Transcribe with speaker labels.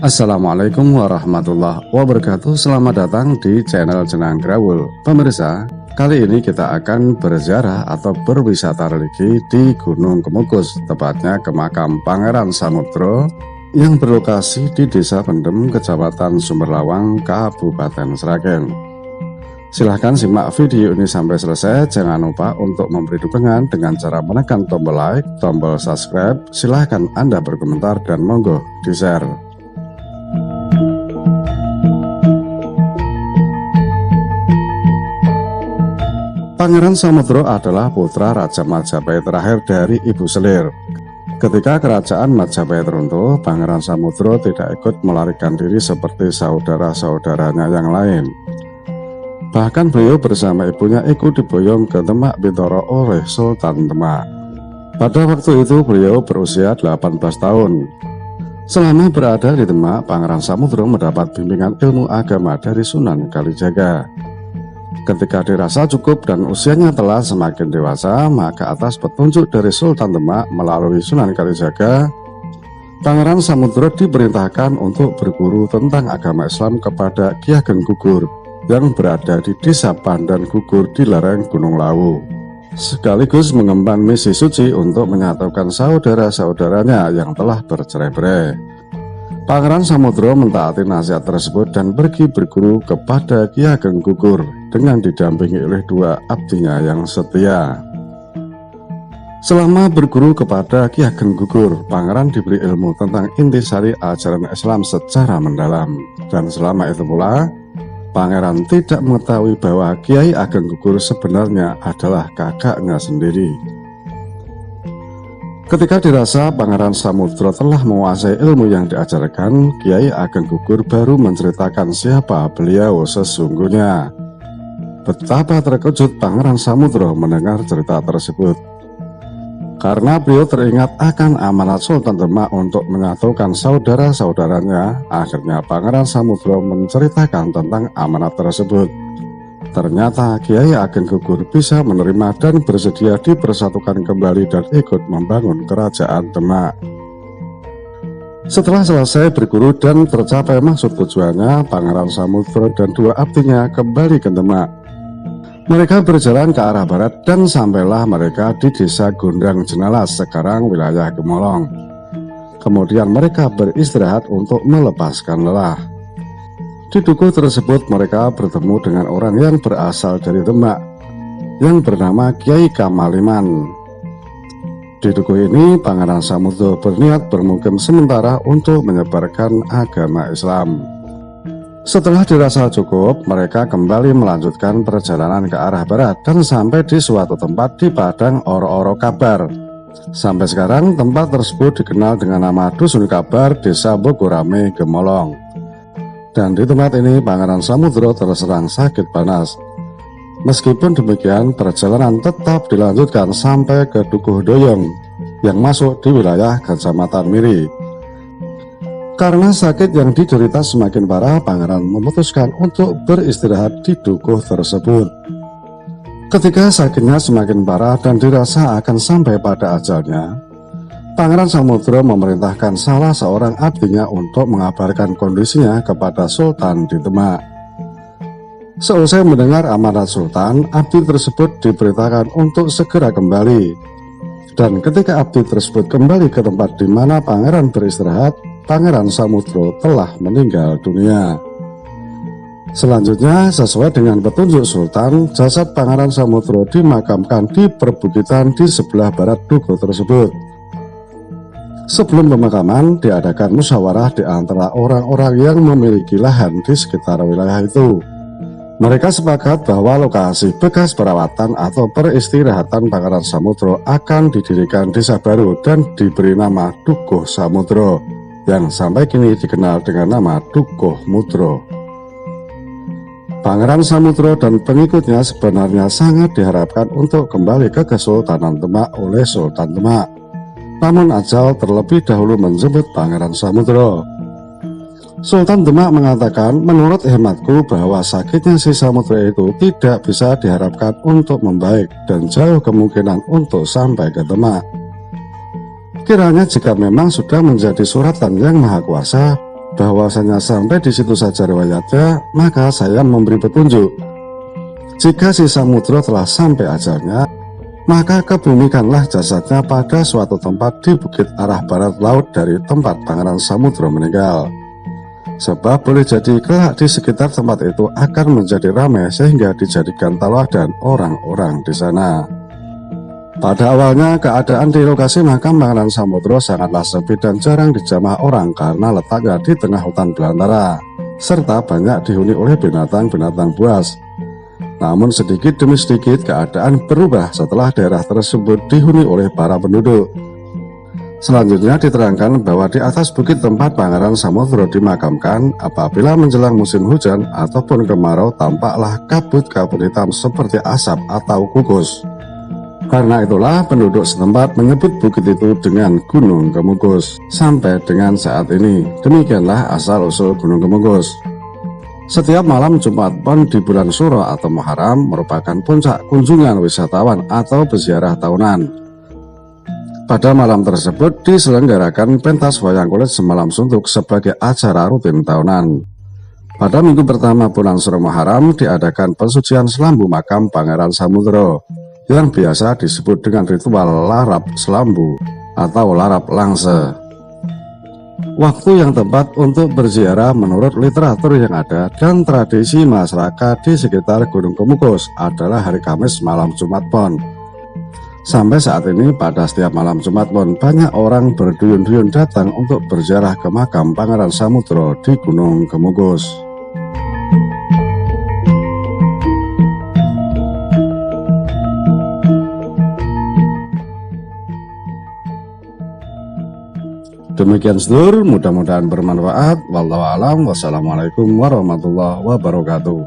Speaker 1: Assalamualaikum warahmatullahi wabarakatuh. Selamat datang di channel Jenang Grawul. Pemirsa, kali ini kita akan berziarah atau berwisata religi di Gunung Kemukus, tepatnya ke makam Pangeran Samudro yang berlokasi di Desa Pendem, Kecamatan Sumberlawang, Kabupaten Sragen. Silahkan simak video ini sampai selesai. Jangan lupa untuk memberi dukungan dengan cara menekan tombol like, tombol subscribe. Silahkan Anda berkomentar dan monggo di-share. Pangeran Samudro adalah putra Raja Majapahit terakhir dari Ibu Selir. Ketika kerajaan Majapahit runtuh, Pangeran Samudro tidak ikut melarikan diri seperti saudara-saudaranya yang lain. Bahkan beliau bersama ibunya ikut diboyong ke Demak Bintoro oleh Sultan Demak. Pada waktu itu beliau berusia 18 tahun. Selama berada di Demak, Pangeran Samudro mendapat bimbingan ilmu agama dari Sunan Kalijaga. Ketika dirasa cukup dan usianya telah semakin dewasa, maka atas petunjuk dari Sultan Demak melalui Sunan Kalijaga, Pangeran Samudro diperintahkan untuk berguru tentang agama Islam kepada Ki Ageng Gugur yang berada di Desa Pandan Gugur di lereng Gunung Lawu, sekaligus mengemban misi suci untuk menyatukan saudara-saudaranya yang telah bercerai-berai. Pangeran Samudro mentaati nasihat tersebut dan pergi berguru kepada Ki Ageng Gugur dengan didampingi oleh dua abdinya yang setia. Selama berguru kepada Ki Ageng Gugur, Pangeran diberi ilmu tentang intisari ajaran Islam secara mendalam. Dan selama itu pula, Pangeran tidak mengetahui bahwa Kiai Ageng Gugur sebenarnya adalah kakaknya sendiri. Ketika dirasa Pangeran Samudro telah menguasai ilmu yang diajarkan, Kiai Ageng Gugur baru menceritakan siapa beliau sesungguhnya. Betapa terkejut Pangeran Samudro mendengar cerita tersebut. Karena beliau teringat akan amanat Sultan Demak untuk menyatukan saudara-saudaranya, akhirnya Pangeran Samudro menceritakan tentang amanat tersebut. Ternyata Kiai Ageng Gugur bisa menerima dan bersedia dipersatukan kembali dan ikut membangun kerajaan Demak. Setelah selesai berguru dan tercapai maksud tujuannya, Pangeran Samudro dan dua abdinya kembali ke Demak. Mereka berjalan ke arah barat dan sampailah mereka di Desa Gondang Jenalas, sekarang wilayah Gemolong. Kemudian mereka beristirahat untuk melepaskan lelah. Di dukuh tersebut mereka bertemu dengan orang yang berasal dari Demak yang bernama Kiai Kamaliman. Di dukuh ini Pangeran Samudro berniat bermukim sementara untuk menyebarkan agama Islam. Setelah dirasa cukup, mereka kembali melanjutkan perjalanan ke arah barat dan sampai di suatu tempat di Padang Oro-Oro Kabar. Sampai sekarang tempat tersebut dikenal dengan nama Dusun Kabar, Desa Bogorame, Gemolong. Dan di tempat ini Pangeran Samudro terserang sakit panas. Meskipun demikian, perjalanan tetap dilanjutkan sampai ke Dukuh Doyong yang masuk di wilayah Kecamatan Miri. Karena sakit yang diderita semakin parah, Pangeran memutuskan untuk beristirahat di dukuh tersebut. Ketika sakitnya semakin parah dan dirasa akan sampai pada ajalnya, Pangeran Samudro memerintahkan salah seorang abdinya untuk mengabarkan kondisinya kepada Sultan di Demak. Seusai mendengar amanat Sultan, abdi tersebut diperintahkan untuk segera kembali. Dan ketika abdi tersebut kembali ke tempat di mana Pangeran beristirahat, Pangeran Samudro telah meninggal dunia. Selanjutnya, sesuai dengan petunjuk Sultan, jasad Pangeran Samudro dimakamkan di perbukitan di sebelah barat dukuh tersebut. Sebelum pemakaman, diadakan musyawarah di antara orang-orang yang memiliki lahan di sekitar wilayah itu. Mereka sepakat bahwa lokasi bekas perawatan atau peristirahatan Pangeran Samudro akan didirikan desa baru dan diberi nama Dukuh Samudro, yang sampai kini dikenal dengan nama Dukuh Mudro. Pangeran Samudro dan pengikutnya sebenarnya sangat diharapkan untuk kembali ke Kesultanan Demak oleh Sultan Demak. Namun ajal terlebih dahulu menjemput Pangeran Samudro. Sultan Demak mengatakan, menurut hematku bahwa sakitnya si Samudro itu tidak bisa diharapkan untuk membaik dan jauh kemungkinan untuk sampai ke Demak. Kiranya jika memang sudah menjadi suratan yang maha kuasa, bahwasanya sampai di situ saja riwayatnya, maka saya memberi petunjuk. Jika si Samudro telah sampai ajalnya, maka kebumikanlah jasadnya pada suatu tempat di bukit arah barat laut dari tempat Pangeran Samudro meninggal. Sebab boleh jadi kelak di sekitar tempat itu akan menjadi ramai sehingga dijadikan tauladan orang-orang di sana. Pada awalnya keadaan di lokasi makam Pangeran Samudro sangatlah sepi dan jarang dijamah orang karena letaknya di tengah hutan belantara, serta banyak dihuni oleh binatang-binatang buas. Namun sedikit demi sedikit keadaan berubah setelah daerah tersebut dihuni oleh para penduduk. Selanjutnya diterangkan bahwa di atas bukit tempat Pangeran Samudro dimakamkan, apabila menjelang musim hujan ataupun kemarau tampaklah kabut-kabut hitam seperti asap atau kukus. Karena itulah penduduk setempat menyebut bukit itu dengan Gunung Kemukus. Sampai dengan saat ini, demikianlah asal-usul Gunung Kemukus. Setiap malam Jumat Pon di bulan Suro atau Muharram merupakan puncak kunjungan wisatawan atau peziarah tahunan. Pada malam tersebut diselenggarakan pentas wayang kulit semalam suntuk sebagai acara rutin tahunan. Pada minggu pertama bulan Suro Muharram diadakan pensucian selambu makam Pangeran Samudro, yang biasa disebut dengan ritual larap selambu atau larap langse. Waktu yang tepat untuk berziarah menurut literatur yang ada dan tradisi masyarakat di sekitar Gunung Kemukus adalah hari Kamis malam Jumat Pon. Sampai saat ini pada setiap malam Jumat Pon banyak orang berduyun-duyun datang untuk berziarah ke makam Pangeran Samudro di Gunung Kemukus. Demikian sedulur, mudah-mudahan bermanfaat. Wallahu a'lam. Wassalamualaikum warahmatullahi wabarakatuh.